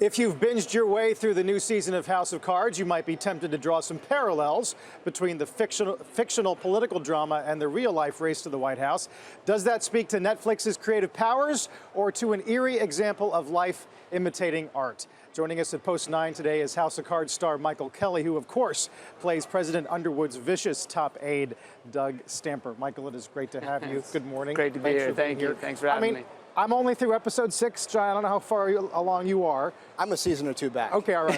If you've binged your way through the new season of House of Cards, you might be tempted to draw some parallels between the fictional political drama and the real-life race to the White House. Does that speak to Netflix's creative powers or to an eerie example of life imitating art? Joining us at Post 9 today is House of Cards star Michael Kelly, who, of course, plays President Underwood's vicious top aide, Doug Stamper. Michael, it is great to have you. Good morning. Great to be here. Thank you. Thanks for having me. I'm only through episode 6, John. I don't know how far along you are. I'm a season or two back. Okay, all right.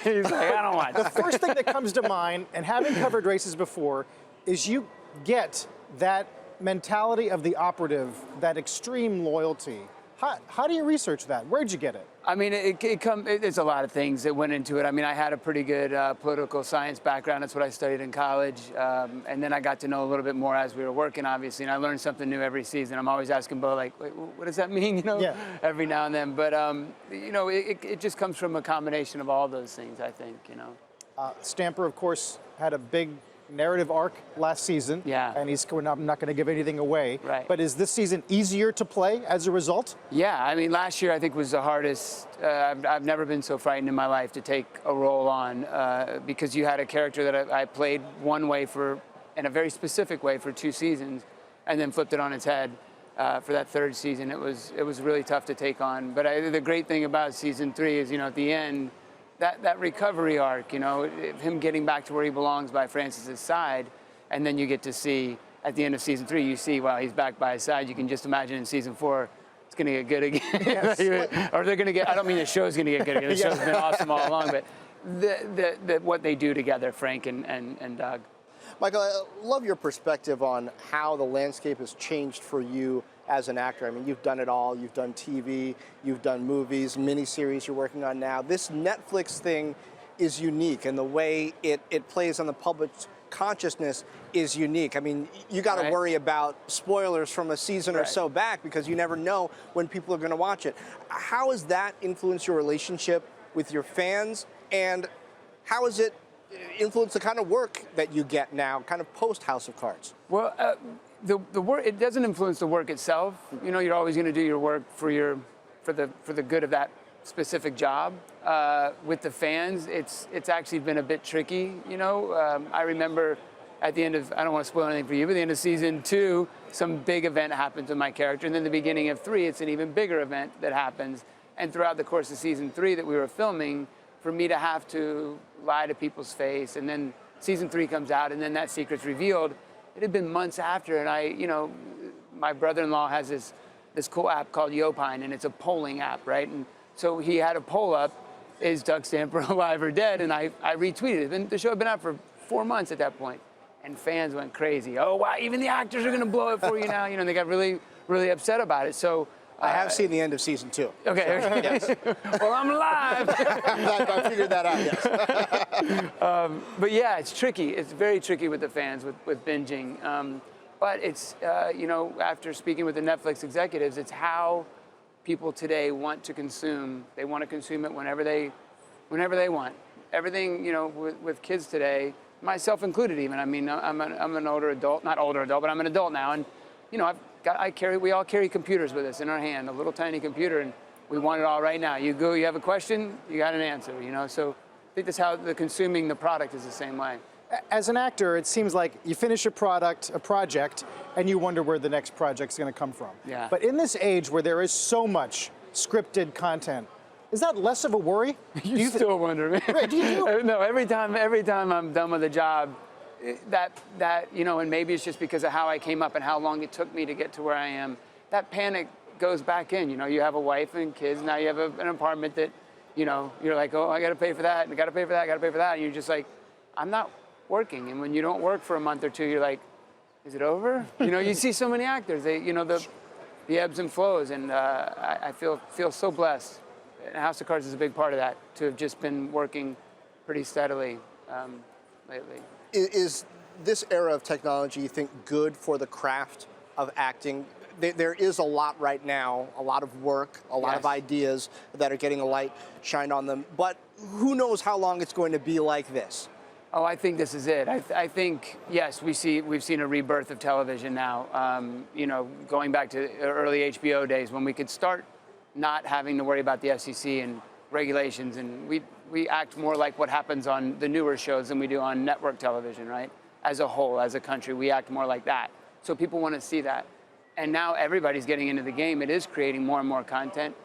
He's like, I don't watch. The first thing that comes to mind, and having covered races before, is you get that mentality of the operative, that extreme loyalty. How do you research that? Where'd you get it? I mean, it's a lot of things that went into it. I mean, I had a pretty good political science background. That's what I studied in college. And then I got to know a little bit more as we were working, obviously. And I learned something new every season. I'm always asking Bo, like, wait, what does that mean? You know, yeah. Every now and then. But, you know, it just comes from a combination of all those things, I think, you know. Stamper, of course, had a big narrative arc last season. Yeah. And I'm not going to give anything away. Right. But is this season easier to play as a result? Yeah, I mean, last year I think was the hardest. I've never been so frightened in my life to take a role on because you had a character that I played one way in a very specific way for 2 seasons, and then flipped it on its head for that 3rd season. It was really tough to take on. But the great thing about season 3 is, you know, at the end, that recovery arc, you know, him getting back to where he belongs by Francis's side, and then you get to see at the end of season 3, you see, wow, he's back by his side. You can just imagine in season 4, it's going to get good again. Yes. Or they're going to get, I don't mean the show's going to get good again. The show's been awesome all along, but what they do together, Frank and Doug. Michael, I love your perspective on how the landscape has changed for you as an actor. I mean, you've done it all. You've done TV, you've done movies, miniseries you're working on now. This Netflix thing is unique, and the way it plays on the public's consciousness is unique. I mean, you got to worry about spoilers from a season or so back because you never know when people are going to watch it. How has that influenced your relationship with your fans, and how has it influenced the kind of work that you get now, kind of post House of Cards? Well, the work, it doesn't influence the work itself. You know, you're always going to do your work for the good of that specific job. With the fans, it's actually been a bit tricky. You know, I remember at the end of, I don't want to spoil anything for you, but at the end of season 2, some big event happens with my character, and then the beginning of 3, it's an even bigger event that happens. And throughout the course of season 3 that we were filming, for me to have to lie to people's face, and then season 3 comes out, and then that secret's revealed. It had been months after, and you know, my brother-in-law has this cool app called Yopine, and it's a polling app, right? And so he had a poll up, is Doug Stamper alive or dead? And I retweeted it. And the show had been out for 4 months at that point, and fans went crazy. Oh, wow, even the actors are gonna blow it for you now. You know, and they got really, really upset about it. So I have seen the end of season 2. Okay. So, yes. Well, I'm alive. I figured that out, yes. But yeah, it's tricky. It's very tricky with the fans with binging. But it's, you know, after speaking with the Netflix executives, it's how people today want to consume. They want to consume it whenever they want. Everything, you know, with kids today, myself included even. I mean, I'm an older adult, not older adult, but I'm an adult now. And, you know, we all carry computers with us in our hand, a little tiny computer, and we want it all right now. You go, you have a question, you got an answer, you know? So I think that's how consuming the product is the same way. As an actor, it seems like you finish a project, and you wonder where the next project's going to come from. Yeah. But in this age where there is so much scripted content, is that less of a worry? You still wonder, man. Right, do you? No, every time I'm done with a job, that you know, and maybe it's just because of how I came up and how long it took me to get to where I am, that panic goes back in. You know, you have a wife and kids, now you have an apartment that, you know, you're like, oh, I got to pay for that, and I got to pay for that, I got to pay for that, and you're just like, I'm not working. And when you don't work for a month or 2, you're like, is it over? You know, you see so many actors, you know, the ebbs and flows, and I feel so blessed. And House of Cards is a big part of that, to have just been working pretty steadily lately. Is this era of technology, you think, good for the craft of acting? There is a lot right now, a lot of work, a lot of ideas that are getting a light shined on them. But who knows how long it's going to be like this? Oh, I think this is it. I think, yes, we've seen a rebirth of television now. You know, going back to early HBO days when we could start not having to worry about the FCC and regulations, and we act more like what happens on the newer shows than we do on network television, right? As a whole, as a country, we act more like that. So people want to see that. And now everybody's getting into the game. It is creating more and more content.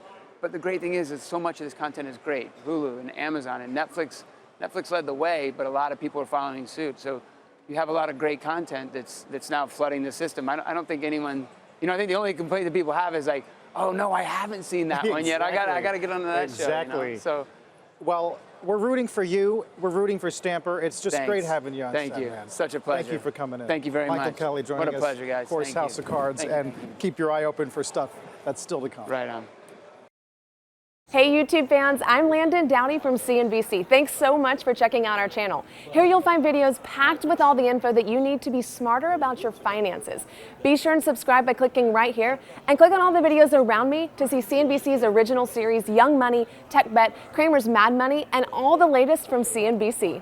But the great thing is that so much of this content is great. Hulu and Amazon and Netflix. Netflix led the way, but a lot of people are following suit. So you have a lot of great content that's now flooding the system. I don't think anyone, I think the only complaint that people have is like, oh no, I haven't seen that one yet. I gotta get onto that show. Exactly. So, well, we're rooting for you. We're rooting for Stamper. It's just thanks. great having you on set, Thank you. man. Such a pleasure. Thank you for coming in. Thank you very much. Michael Kelly joining us. What a pleasure, guys. Of course, Thank House you. of Cards, Thank you. and keep your eye open for stuff that's still to come. Right on. Hey YouTube fans, I'm Landon Downey from CNBC. Thanks so much for checking out our channel. Here you'll find videos packed with all the info that you need to be smarter about your finances. Be sure and subscribe by clicking right here, and click on all the videos around me to see CNBC's original series Young Money, Tech Bet, Kramer's Mad Money, and all the latest from CNBC.